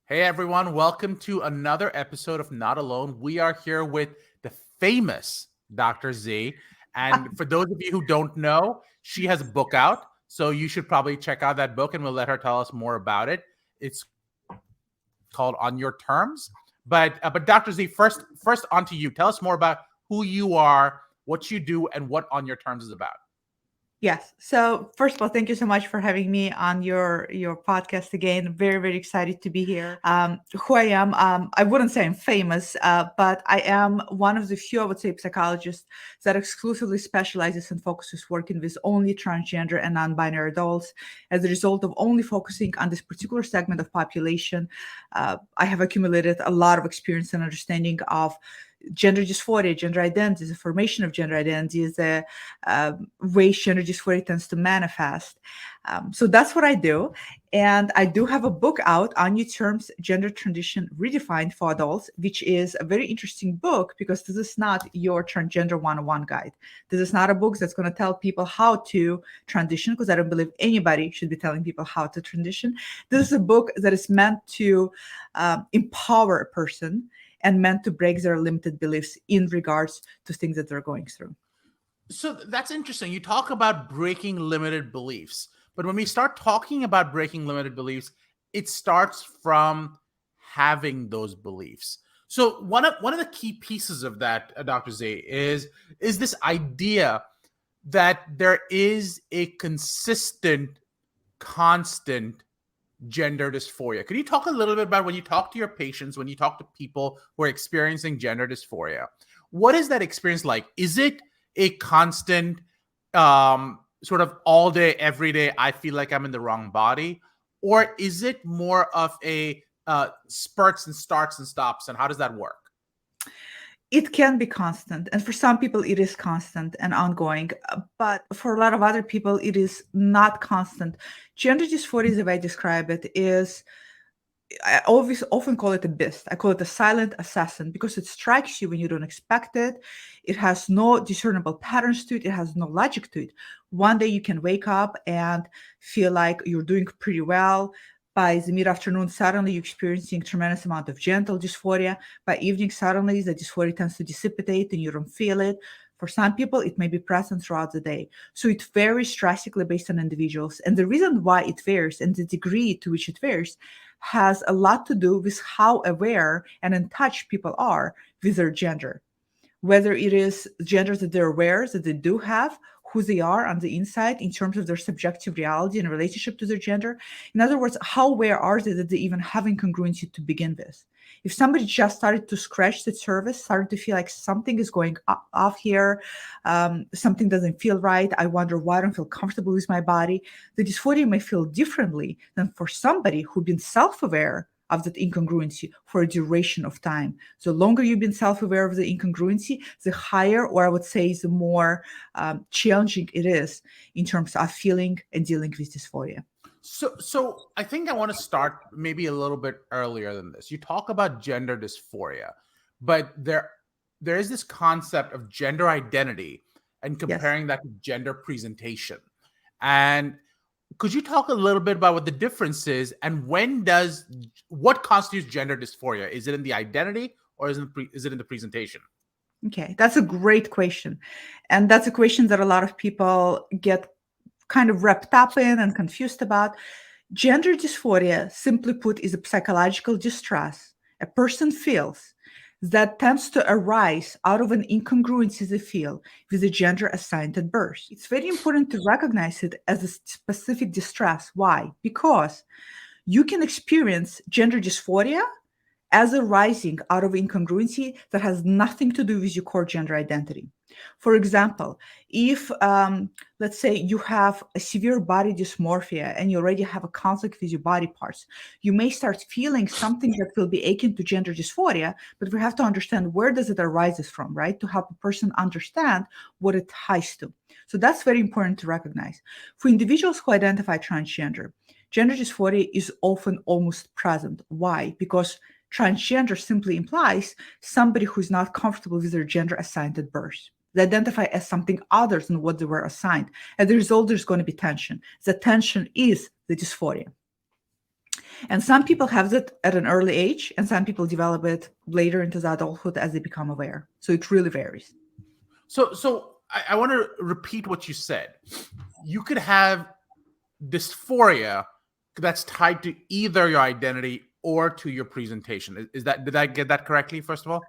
Hey everyone, welcome to another episode of Not Alone. We are here with the famous Dr. Z. And for those of you who don't know, she has a book out. So you should probably check out that book and we'll let her tell us more about it. It's called On Your Terms. But Dr. Z, first onto you. Tell us more about who you are, what you do, and what On Your Terms is about. Yes. So first of all, thank you so much for having me on your podcast again. Very, very excited to be here. Who I am, I wouldn't say I'm famous, but I am one of the few, I would say, psychologists that exclusively specializes and focuses working with only transgender and non-binary adults. As a result of only focusing on this particular segment of population, I have accumulated a lot of experience and understanding of gender dysphoria, gender identities, the formation of gender identities, the way gender dysphoria tends to manifest. So that's what I do. And I do have a book out on New Terms, Gender Transition Redefined for Adults, which is a very interesting book because this is not your transgender 101 guide. This is not a book that's going to tell people how to transition, because I don't believe anybody should be telling people how to transition. This is a book that is meant to empower a person and meant to break their limited beliefs in regards to things that they're going through. So that's interesting. You talk about breaking limited beliefs, but when we start talking about breaking limited beliefs, it starts from having those beliefs. So one of the key pieces of that, Dr. Z, is this idea that there is a consistent, constant gender dysphoria. Could you talk a little bit about when you talk to your patients, when you talk to people who are experiencing gender dysphoria, what is that experience like? Is it a constant sort of all day, every day, I feel like I'm in the wrong body? Or is it more of a spurts and starts and stops? And how does that work? It can be constant, and for some people it is constant and ongoing, but for a lot of other people it is not constant. Gender dysphoria, the way I describe it, is I always often call it a beast. I call it a silent assassin because it strikes you when you don't expect it. It has no discernible patterns to it. It has no logic to it. One day you can wake up and feel like you're doing pretty well. By the mid-afternoon, suddenly you're experiencing tremendous amount of gentle dysphoria. By evening, suddenly the dysphoria tends to dissipate and you don't feel it. For some people, it may be present throughout the day. So it varies drastically based on individuals. And the reason why it varies and the degree to which it varies has a lot to do with how aware and in touch people are with their gender. Whether it is gender that they're aware that they do have, who they are on the inside in terms of their subjective reality and relationship to their gender. In other words, how aware are they that they even have incongruency to begin with? If somebody just started to scratch the surface, started to feel like something is going off here, something doesn't feel right, I wonder why I don't feel comfortable with my body, the dysphoria may feel differently than for somebody who's been self-aware of that incongruency for a duration of time. The longer you've been self-aware of the incongruency, the higher, or I would say, the more challenging it is in terms of feeling and dealing with dysphoria. So I think I want to start maybe a little bit earlier than this. You talk about gender dysphoria, but there is this concept of gender identity and Yes. comparing that to gender presentation. And could you talk a little bit about what the difference is and what constitutes gender dysphoria? Is it in the identity or is it in the presentation? Okay, that's a great question. And that's a question that a lot of people get kind of wrapped up in and confused about. Gender dysphoria, simply put, is a psychological distress a person feels that tends to arise out of an incongruency they feel with the gender assigned at birth. It's very important to recognize it as a specific distress. Why? Because you can experience gender dysphoria as arising out of incongruency that has nothing to do with your core gender identity. For example, if let's say you have a severe body dysmorphia and you already have a conflict with your body parts, you may start feeling something that will be akin to gender dysphoria, but we have to understand where does it arises from, right? To help a person understand what it ties to. So that's very important to recognize. For individuals who identify transgender, gender dysphoria is often almost present. Why? Because transgender simply implies somebody who's not comfortable with their gender assigned at birth. They identify as something other than what they were assigned. As a result, there's going to be tension. The tension is the dysphoria. And some people have that at an early age, and some people develop it later into the adulthood as they become aware. So it really varies. So I want to repeat what you said. You could have dysphoria that's tied to either your identity or to your presentation. Is that, did I get that correctly, first of all?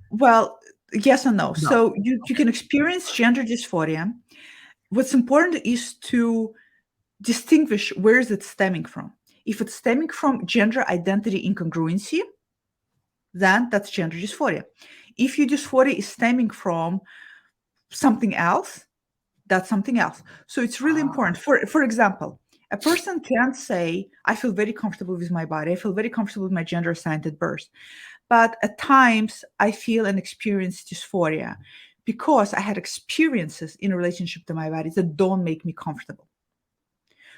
Well, yes and no. No. So you can experience gender dysphoria. What's important is to distinguish where is it stemming from. If it's stemming from gender identity incongruency, then that's gender dysphoria. If your dysphoria is stemming from something else, that's something else. So it's really important. For example, a person can say, I feel very comfortable with my body. I feel very comfortable with my gender assigned at birth. But at times I feel and experience dysphoria because I had experiences in relationship to my body that don't make me comfortable.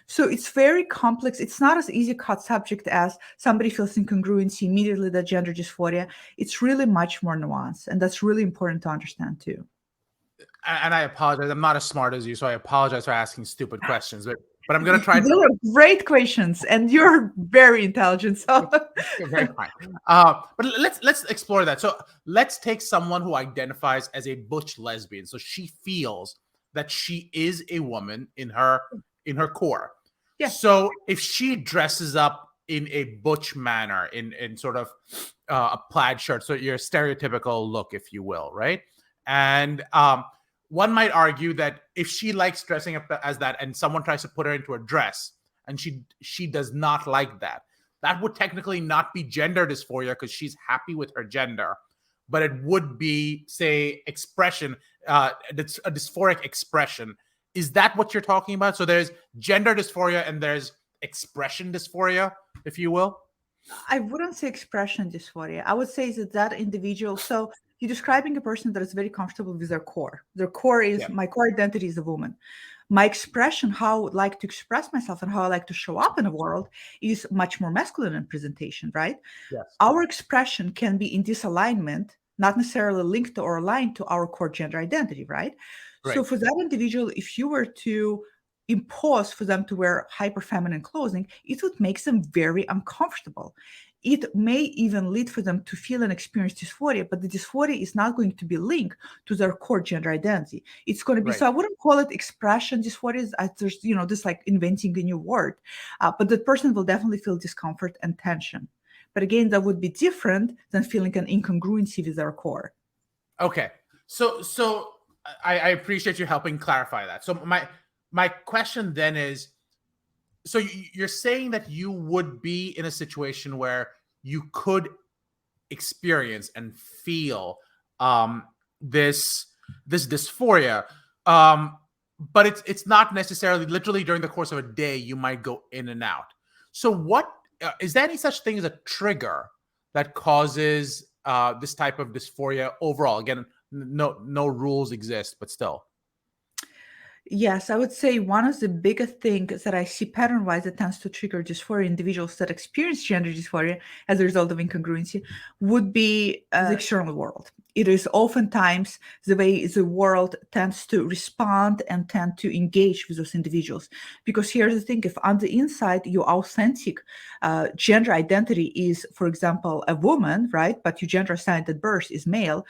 So it's very complex. It's not as easy cut subject as somebody feels incongruency, immediately that gender dysphoria. It's really much more nuanced. And that's really important to understand too. And I apologize. I'm not as smart as you, so I apologize for asking stupid questions. But I'm going to try Those to. are great questions, and you're very intelligent. So Very fine. But let's explore that. So let's take someone who identifies as a butch lesbian. So she feels that she is a woman in her core. Yeah. So if she dresses up in a butch manner, in sort of a plaid shirt, so your stereotypical look, if you will, right? And one might argue that if she likes dressing up as that, and someone tries to put her into a dress, and she does not like that, that would technically not be gender dysphoria because she's happy with her gender, but it would be, say, expression, a dysphoric expression. Is that what you're talking about? So there's gender dysphoria and there's expression dysphoria, if you will? I wouldn't say expression dysphoria. I would say that individual. So you're describing a person that is very comfortable with their core. Their core is my core identity is a woman. My expression, how I would like to express myself and how I like to show up in the world is much more masculine in presentation, right? Yes. Our expression can be in disalignment, not necessarily linked or aligned to our core gender identity, right? So for that individual, if you were to impose for them to wear hyper feminine clothing, it would make them very uncomfortable. It may even lead for them to feel and experience dysphoria, but the dysphoria is not going to be linked to their core gender identity. It's going to be, so I wouldn't call it expression dysphoria. There's, this like inventing a new word, but the person will definitely feel discomfort and tension. But again, that would be different than feeling an incongruency with their core. Okay. So I appreciate you helping clarify that. So my question then is, so you're saying that you would be in a situation where you could experience and feel this dysphoria, but it's not necessarily literally during the course of a day. You might go in and out. So what is there any such thing as a trigger that causes this type of dysphoria overall? Again, no rules exist, but still. Yes, I would say one of the biggest things that I see pattern-wise that tends to trigger dysphoria individuals that experience gender dysphoria as a result of incongruency would be the external world. It is oftentimes the way the world tends to respond and tend to engage with those individuals. Because here's the thing, if on the inside your authentic gender identity is, for example, a woman, right, but your gender assigned at birth is male,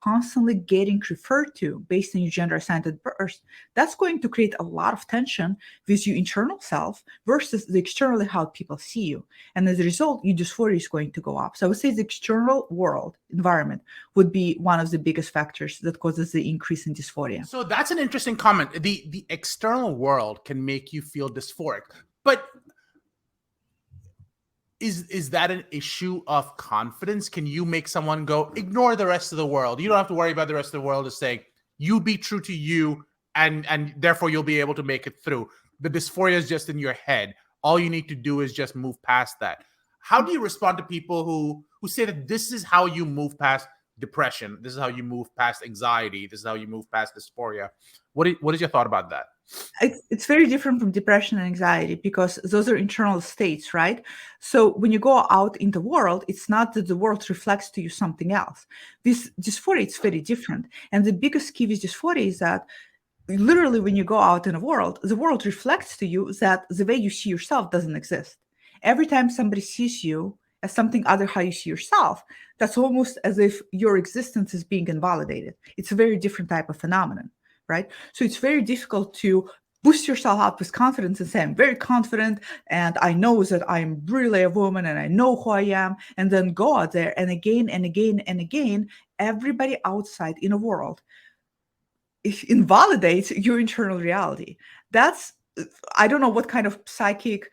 constantly getting referred to based on your gender assigned at birth, that's going to create a lot of tension with your internal self versus the externally how people see you. And as a result, your dysphoria is going to go up. So I would say the external world environment would be one of the biggest factors that causes the increase in dysphoria. So that's an interesting comment. The external world can make you feel dysphoric, but is that an issue of confidence? Can you make someone go, ignore the rest of the world? You don't have to worry about the rest of the world. To say, you be true to you, and therefore you'll be able to make it through. The dysphoria is just in your head. All you need to do is just move past that. How do you respond to people who say that this is how you move past depression? This is how you move past anxiety. This is how you move past dysphoria. What is your thought about that? It's very different from depression and anxiety because those are internal states, right? So when you go out in the world, it's not that the world reflects to you something else. This dysphoria, it's very different. And the biggest key with dysphoria is that literally when you go out in the world reflects to you that the way you see yourself doesn't exist. Every time somebody sees you as something other how you see yourself, that's almost as if your existence is being invalidated. It's a very different type of phenomenon, right? So it's very difficult to boost yourself up with confidence and say, I'm very confident and I know that I'm really a woman and I know who I am, and then go out there and again and again and again, everybody outside in a world invalidates your internal reality. That's, I don't know what kind of psychic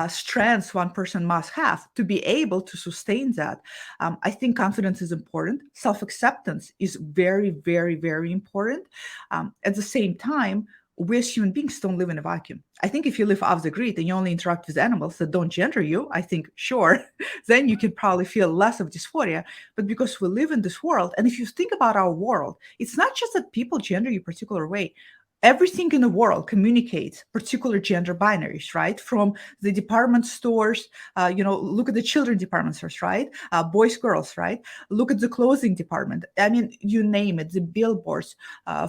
strengths one person must have to be able to sustain that. I think confidence is important. Self acceptance is very, very, very important. At the same time, we as human beings don't live in a vacuum. I think if you live off the grid and you only interact with animals that don't gender you, I think, sure, then you can probably feel less of dysphoria. But because we live in this world, and if you think about our world, it's not just that people gender you a particular way. Everything in the world communicates particular gender binaries, right? From the department stores, look at the children department stores, right? Boys, girls, right? Look at the clothing department. I mean, you name it, the billboards,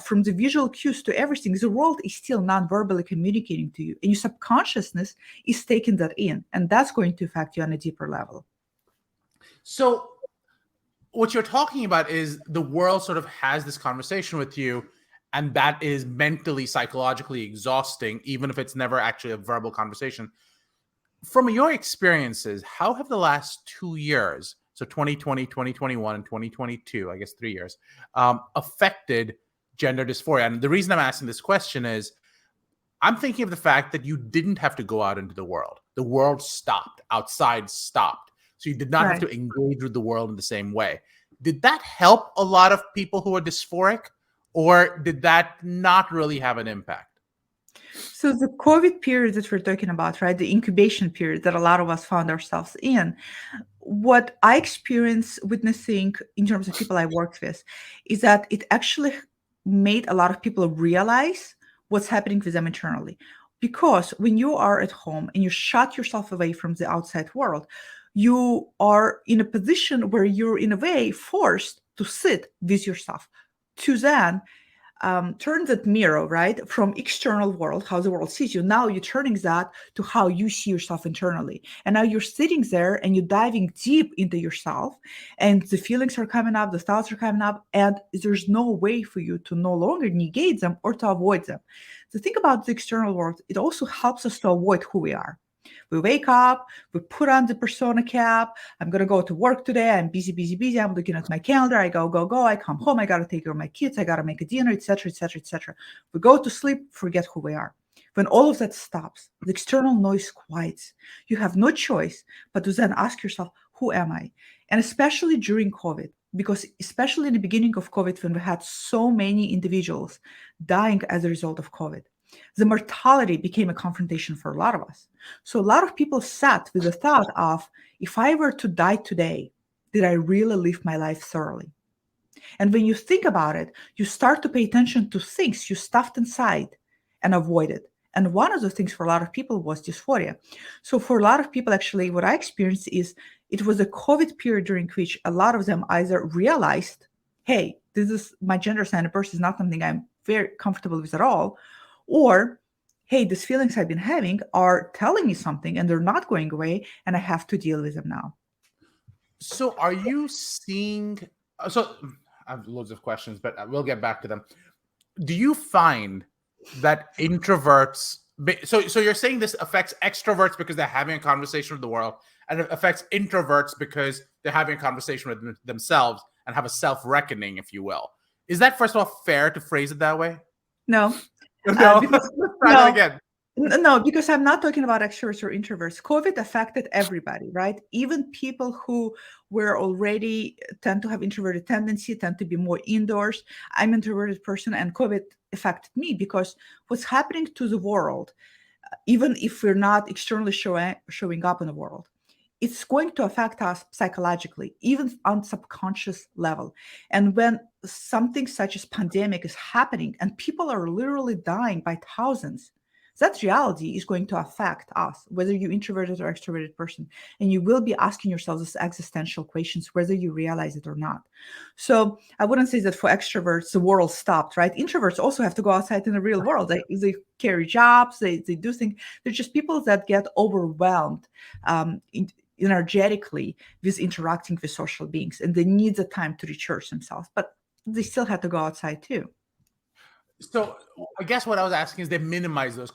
from the visual cues to everything. The world is still non-verbally communicating to you, and your subconsciousness is taking that in, and that's going to affect you on a deeper level. So what you're talking about is the world sort of has this conversation with you, and that is mentally, psychologically exhausting, even if it's never actually a verbal conversation. From your experiences, how have the last 2 years, so 2020, 2021, and 2022, I guess 3 years, affected gender dysphoria? And the reason I'm asking this question is I'm thinking of the fact that you didn't have to go out into the world. The world stopped. Outside stopped. So you did not have Right. to engage with the world in the same way. Did that help a lot of people who are dysphoric, or did that not really have an impact? So the COVID period that we're talking about, right? The incubation period that a lot of us found ourselves in, what I experienced witnessing in terms of people I worked with is that it actually made a lot of people realize what's happening with them internally. Because when you are at home and you shut yourself away from the outside world, you are in a position where you're, in a way, forced to sit with yourself, to then turn that mirror, right, from external world, how the world sees you. Now you're turning that to how you see yourself internally. And now you're sitting there and you're diving deep into yourself, and the feelings are coming up, the thoughts are coming up, and there's no way for you to no longer negate them or to avoid them. So think about the external world. It also helps us to avoid who we are. We wake up, we put on the persona cap. I'm going to go to work today. I'm busy, busy, busy. I'm looking at my calendar. I go, go, go. I come home. I got to take care of my kids. I got to make a dinner, etc., etc., etc. We go to sleep, forget who we are. When all of that stops, the external noise quiets. You have no choice but to then ask yourself, who am I? And especially during COVID, because especially in the beginning of COVID, when we had so many individuals dying as a result of COVID, the mortality became a confrontation for a lot of us. So a lot of people sat with the thought of, if I were to die today, did I really live my life thoroughly? And when you think about it, you start to pay attention to things you stuffed inside and avoided. And one of the things for a lot of people was dysphoria. So for a lot of people, actually, what I experienced is it was a COVID period during which a lot of them either realized, hey, this is my gender assigned birth is not something I'm very comfortable with at all, or hey, these feelings I've been having are telling me something and they're not going away, and I have to deal with them now. So are you seeing, so I have loads of questions, but we'll get back to them. Do you find that introverts, so you're saying this affects extroverts because they're having a conversation with the world, and it affects introverts because they're having a conversation with themselves and have a self-reckoning, if you will. Is that, first of all, fair to phrase it that way? No, No. because Let's try that no, again. no, because I'm not talking about extroverts or introverts. COVID affected everybody, right? Even people who were already tend to have introverted tendency, tend to be more indoors. I'm an introverted person, and COVID affected me because what's happening to the world, even if we're not externally showing up in the world, it's going to affect us psychologically, even on subconscious level. And when something such as pandemic is happening and people are literally dying by thousands, That reality is going to affect us, whether you're introverted or extroverted person. And you will be asking yourself these existential questions, whether you realize it or not. So I wouldn't say that for extroverts, the world stopped, right? Introverts also have to go outside in the real world. They carry jobs, they do things. They're just people that get overwhelmed energetically with interacting with social beings, and they need the time to recharge themselves. But they still had to go outside too. So I guess what I was asking is they minimize those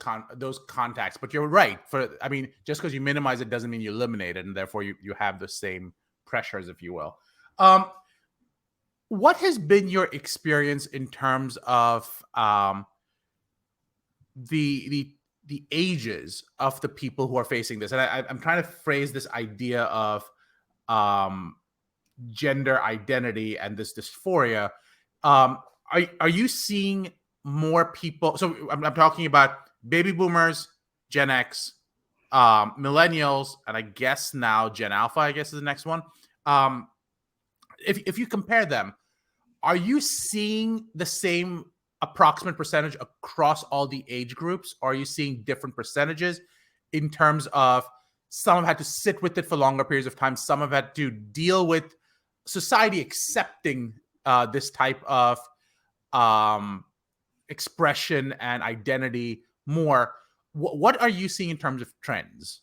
contacts, but you're right. Just because you minimize it doesn't mean you eliminate it, and therefore you have the same pressures, if you will. What has been your experience in terms of the ages of the people who are facing this? And I'm trying to phrase this idea of gender identity and this dysphoria. Are you seeing more people? So I'm talking about baby boomers, Gen X, millennials, and I guess now Gen Alpha, I guess is the next one. If you compare them, are you seeing the same approximate percentage across all the age groups? Or are you seeing different percentages in terms of some have had to sit with it for longer periods of time, some have had to deal with society accepting this type of expression and identity more? What are you seeing in terms of trends?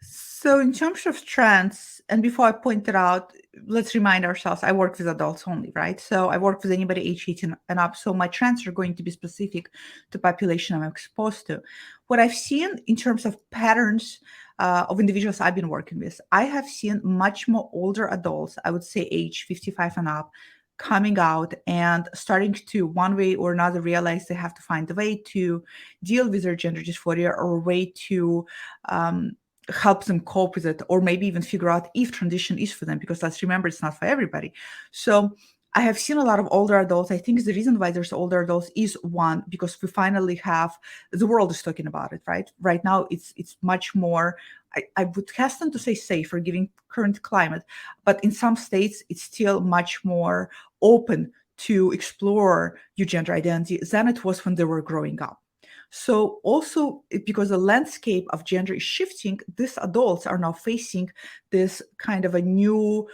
So, in terms of trends, and before I point it out, let's remind ourselves I work with adults only, right? So, I work with anybody age 18 and up. So, my trends are going to be specific to population I'm exposed to. What I've seen in terms of patterns of individuals I've been working with, I have seen much more older adults, I would say age 55 and up, coming out and starting to, one way or another, realize they have to find a way to deal with their gender dysphoria, or a way to help them cope with it, or maybe even figure out if transition is for them, because let's remember, it's not for everybody. So I have seen a lot of older adults. I think the reason why there's older adults is, one, because we finally have, the world is talking about it, right? Right now, it's much more, I would hasten to say safer given current climate, but in some states, it's still much more open to explore your gender identity than it was when they were growing up. So also, because the landscape of gender is shifting, these adults are now facing this kind of a new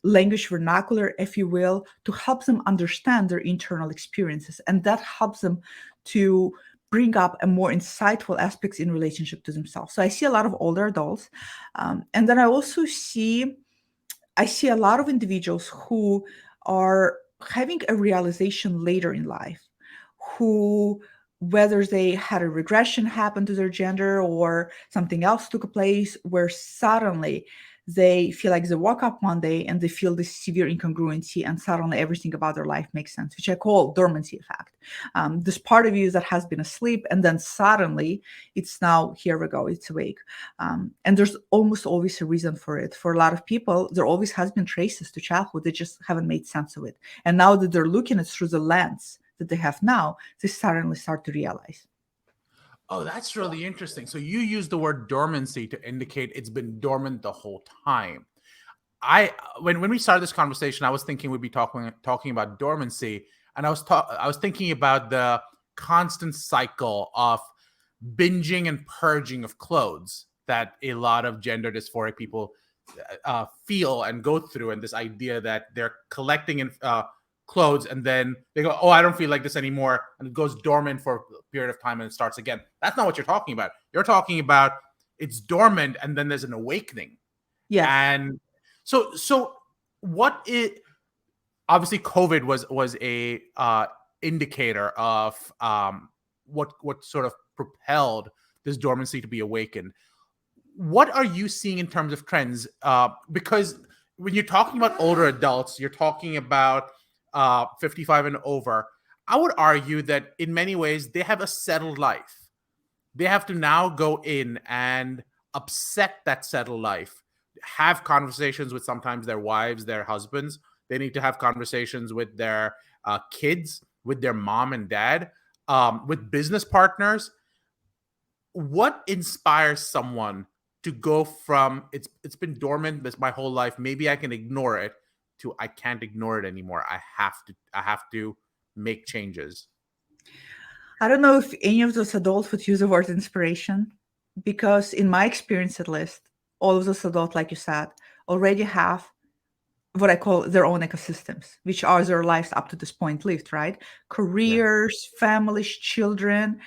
language vernacular, if you will, to help them understand their internal experiences. And that helps them to bring up a more insightful aspects in relationship to themselves. So I see a lot of older adults. And then I also see a lot of individuals who are having a realization later in life, who, whether they had a regression happen to their gender or something else took place, where suddenly they feel like they woke up one day and they feel this severe incongruency, and suddenly everything about their life makes sense, which I call dormancy effect. This part of you that has been asleep, and then suddenly it's now, here we go, it's awake. And there's almost always a reason for it. For a lot of people, there always has been traces to childhood. They just haven't made sense of it. And now that they're looking at it through the lens that they have now, they suddenly start to realize. Oh, that's really interesting. So you use the word dormancy to indicate it's been dormant the whole time. I when we started this conversation, I was thinking we'd be talking about dormancy, and I was thinking about the constant cycle of binging and purging of clothes that a lot of gender dysphoric people feel and go through, and this idea that they're collecting clothes, and then they go, oh, I don't feel like this anymore, and it goes dormant for a period of time and it starts again. That's not what you're talking about. You're talking about it's dormant and then there's an awakening. Yes. And so what it obviously COVID was a indicator of what sort of propelled this dormancy to be awakened. What are you seeing in terms of trends? Because when you're talking about older adults, you're talking about 55 and over. I would argue that in many ways they have a settled life. They have to now go in and upset that settled life, have conversations with sometimes their wives, their husbands. They need to have conversations with their kids, with their mom and dad, with business partners. What inspires someone to go from it's been dormant this my whole life, maybe I can ignore it, to I can't ignore it anymore, I have to make changes? I don't know if any of those adults would use the word inspiration, because in my experience, at least, all of those adults, like you said, already have what I call their own ecosystems, which are their lives up to this point lived, right? Yeah. Careers, families, children.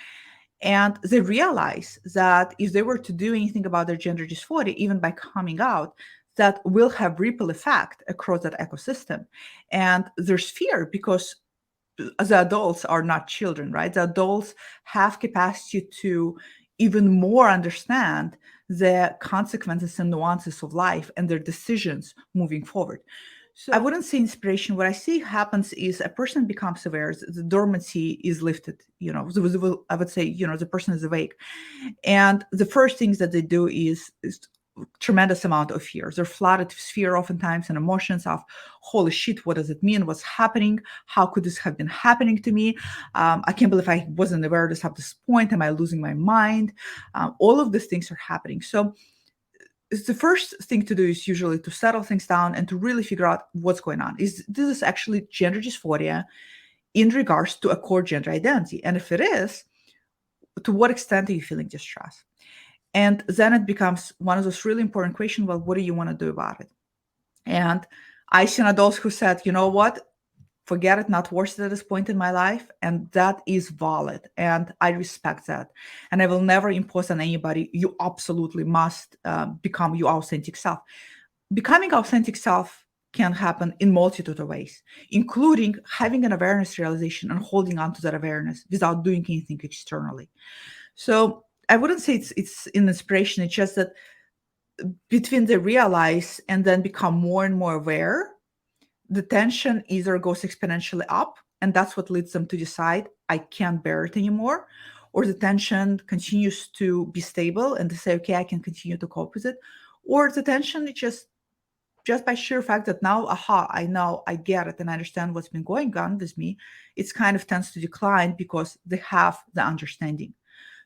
And they realize that if they were to do anything about their gender dysphoria, even by coming out, that will have ripple effect across that ecosystem. And there's fear because the adults are not children, right? The adults have capacity to even more understand the consequences and nuances of life and their decisions moving forward. So I wouldn't say inspiration. What I see happens is a person becomes aware, the dormancy is lifted. I would say, the person is awake. And the first things that they do is tremendous amount of fear. They're flooded with fear oftentimes and emotions of, holy shit, what does it mean? What's happening? How could this have been happening to me? I can't believe I wasn't aware of this at this point. Am I losing my mind? All of these things are happening. So it's the first thing to do is usually to settle things down and to really figure out what's going on. Is this actually gender dysphoria in regards to a core gender identity? And if it is, to what extent are you feeling distress? And then it becomes one of those really important questions. Well, what do you want to do about it? And I seen adults who said, you know what, forget it, not worth it at this point in my life. And that is valid. And I respect that. And I will never impose on anybody, you absolutely must become your authentic self. Becoming authentic self can happen in multitude of ways, including having an awareness realization and holding on to that awareness without doing anything externally. So I wouldn't say it's an inspiration. It's just that between the realize and then become more and more aware, the tension either goes exponentially up, and that's what leads them to decide, I can't bear it anymore, or the tension continues to be stable and they say, okay, I can continue to cope with it, or the tension is just by sheer fact that now, aha, I know, I get it, and I understand what's been going on with me, it's kind of tends to decline because they have the understanding.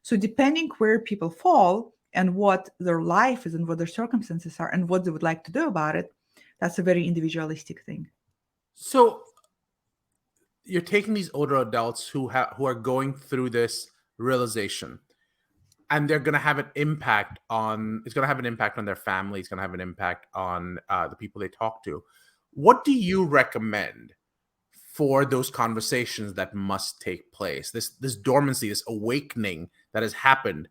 So depending where people fall and what their life is and what their circumstances are and what they would like to do about it, that's a very individualistic thing. So you're taking these older adults who are going through this realization, and they're going to have an impact on it's going to have an impact on their family, it's going to have an impact on the people they talk to. What do you recommend for those conversations that must take place, this dormancy, this awakening that has happened?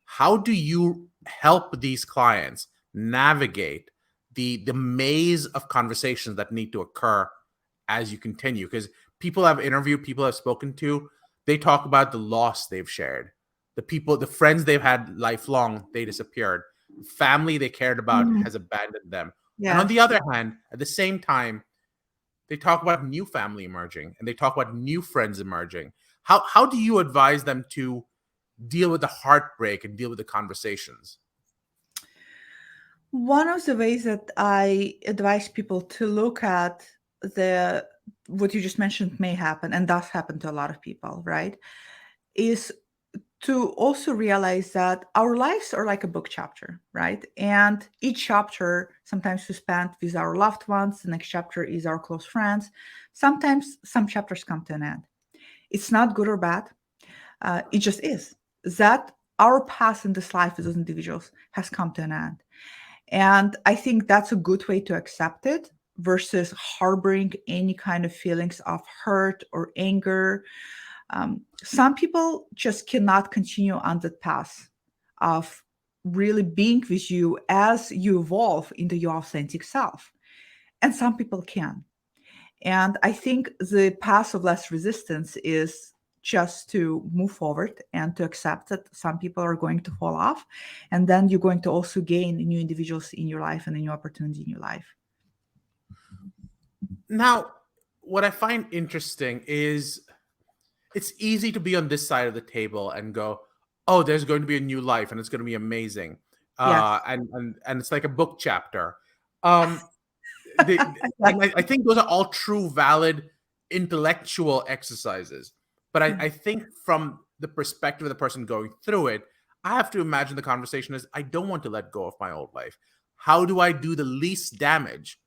How do you help these clients navigate the maze of conversations that need to occur as you continue? Because people I've interviewed, people I've spoken to, they talk about the loss they've shared, the friends they've had lifelong, they disappeared, family they cared about Mm, has abandoned them. And on yes. the other hand, at the same time, they talk about new family emerging and they talk about new friends emerging. How do you advise them to deal with the heartbreak and deal with the conversations? One of the ways that I advise people to look at the what you just mentioned may happen and does happen to a lot of people, right? Is to also realize that our lives are like a book chapter, right? And each chapter, sometimes we spend with our loved ones, the next chapter is our close friends. Sometimes some chapters come to an end. It's not good or bad. It just is that our path in this life as those individuals has come to an end. And I think that's a good way to accept it versus harboring any kind of feelings of hurt or anger. Some people just cannot continue on that path of really being with you as you evolve into your authentic self. And some people can. And I think the path of less resistance is just to move forward and to accept that some people are going to fall off. And then you're going to also gain new individuals in your life and a new opportunity in your life. Now, what I find interesting is it's easy to be on this side of the table and go, "Oh, there's going to be a new life, and it's going to be amazing," Yes. and it's like a book chapter. Um, Yeah. and I think those are all true, valid intellectual exercises. But I think from the perspective of the person going through it, I have to imagine the conversation is, I don't want to let go of my old life. How do I do the least damage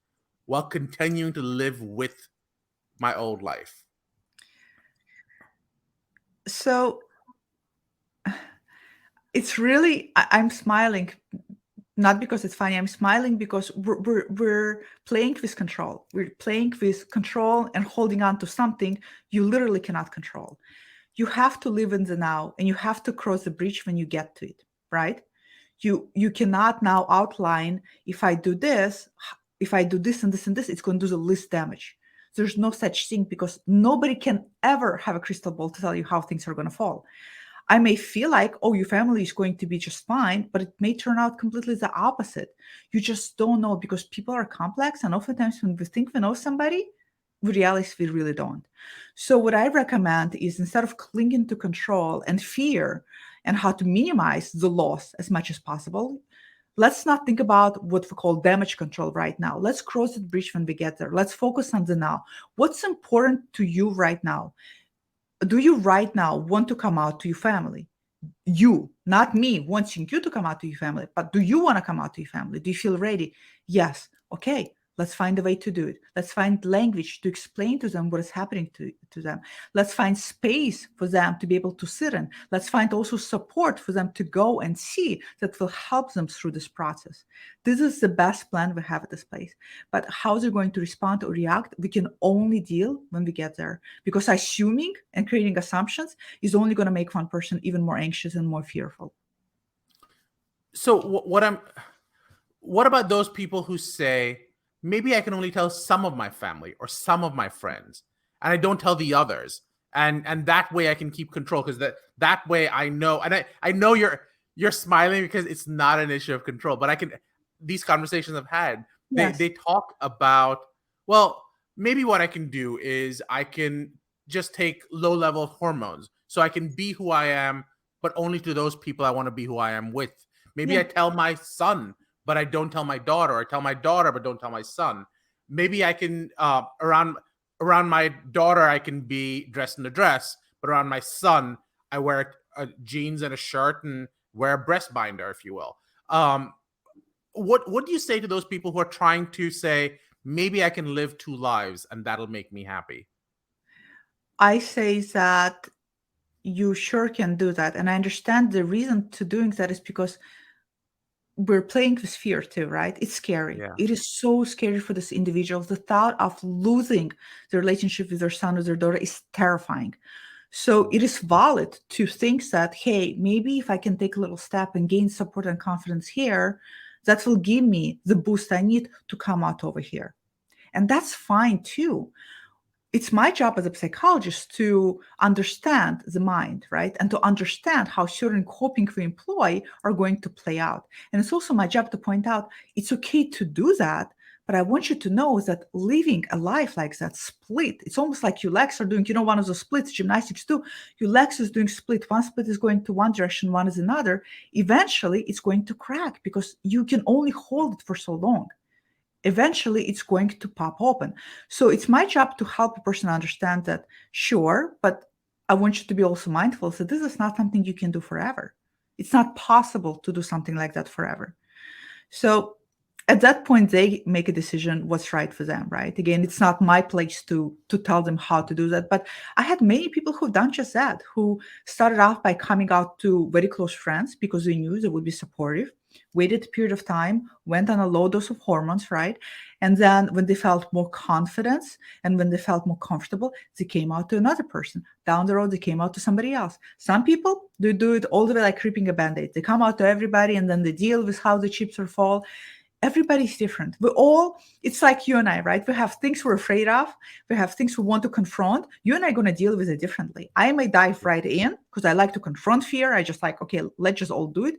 while continuing to live with my old life? So it's really, I'm smiling, not because it's funny. I'm smiling because we're playing with control. We're playing with control and holding on to something you literally cannot control. You have to live in the now, and you have to cross the bridge when you get to it, right? You cannot now outline, if I do this, if I do this and this and this, it's going to do the least damage. There's no such thing, because nobody can ever have a crystal ball to tell you how things are going to fall. I may feel like, oh, your family is going to be just fine, but it may turn out completely the opposite. You just don't know, because people are complex. And oftentimes when we think we know somebody, we realize we really don't. So what I recommend is, instead of clinging to control and fear and how to minimize the loss as much as possible, let's not think about what we call damage control right now. Let's cross the bridge when we get there. Let's focus on the now. What's important to you right now? Do you right now want to come out to your family? You, not me wanting you to come out to your family, but do you want to come out to your family? Do you feel ready? Yes. Okay. Let's find a way to do it. Let's find language to explain to them what is happening to them. Let's find space for them to be able to sit in. Let's find also support for them to go and see, that will help them through this process. This is the best plan we have at this place. But how they're going to respond or react, we can only deal when we get there. Because assuming and creating assumptions is only going to make one person even more anxious and more fearful. So what about those people who say, maybe I can only tell some of my family or some of my friends, and I don't tell the others, and that way I can keep control, because that way I know, and I know you're smiling because it's not an issue of control, but I can, these conversations I've had, Yes. they talk about, well, maybe what I can do is I can just take low level hormones, so I can be who I am, but only to those people I want to be who I am with. Maybe Yeah. I tell my son, but I don't tell my daughter. I tell my daughter, but don't tell my son. Maybe I can around my daughter, I can be dressed in a dress, but around my son, I wear jeans and a shirt and wear a breast binder, if you will. Um, what do you say to those people who are trying to say, maybe I can live two lives and that'll make me happy? I say that you sure can do that. And I understand the reason to doing that is because we're playing with fear too, right? It's scary. Yeah. It is so scary for this individual. The thought of losing the relationship with their son or their daughter is terrifying. So it is valid to think that, hey, maybe if I can take a little step and gain support and confidence here, that will give me the boost I need to come out over here. And that's fine too. It's my job as a psychologist to understand the mind, right? And to understand how certain coping we employ are going to play out. And it's also my job to point out it's okay to do that. But I want you to know that living a life like that, split, it's almost like your legs are doing, one of those splits, gymnastics too. Your legs is doing split. One split is going to one direction, one is another. Eventually, it's going to crack because you can only hold it for so long. Eventually it's going to pop open. So it's my job to help a person understand that, sure, but I want you to be also mindful that this is not something you can do forever. It's not possible to do something like that forever. So at that point, they make a decision what's right for them, right? Again, it's not my place to tell them how to do that. But I had many people who've done just that, who started off by coming out to very close friends because they knew they would be supportive, waited a period of time, went on a low dose of hormones, right? And then when they felt more confidence and when they felt more comfortable, they came out to another person. Down the road, they came out to somebody else. Some people, they do it all the way like ripping a band-aid. They come out to everybody and then they deal with how the chips will fall. Everybody's different. We all, it's like you and I, right? We have things we're afraid of. We have things we want to confront. You and I are going to deal with it differently. I may dive right in because I like to confront fear. I just like, okay, let's just all do it.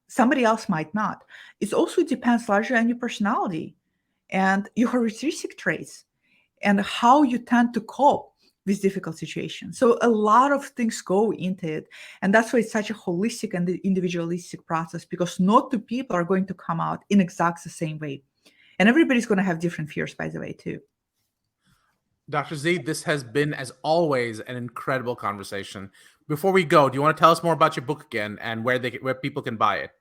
Somebody else might not. It also depends largely on your personality and your characteristic traits and how you tend to cope with difficult situations. So a lot of things go into it. And that's why it's such a holistic and individualistic process, because not two people are going to come out in exactly the same way. And everybody's going to have different fears, by the way, too. Dr. Z, this has been, as always, an incredible conversation. Before we go, do you want to tell us more about your book again and where people can buy it?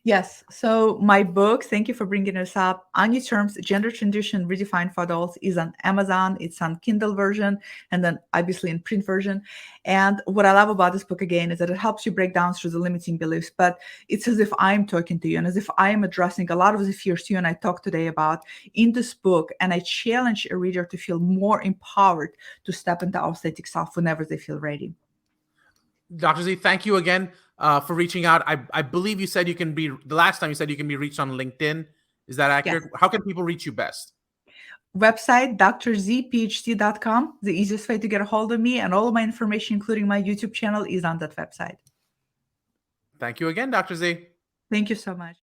Yes. So my book, thank you for bringing this up, On New Terms, Gender Transition Redefined for Adults, is on Amazon. It's on Kindle version and then obviously in print version. And what I love about this book, again, is that it helps you break down through the limiting beliefs, but it's as if I'm talking to you and as if I am addressing a lot of the fears you and I talked today about in this book. And I challenge a reader to feel more empowered to step into authentic self whenever they feel ready. Dr. Z, thank you again for reaching out. I believe you said the last time you said you can be reached on LinkedIn. Is that accurate? Yes. How can people reach you best? Website drzphd.com. The easiest way to get a hold of me, and all of my information, including my YouTube channel, is on that website. Thank you again, Dr. Z. Thank you so much.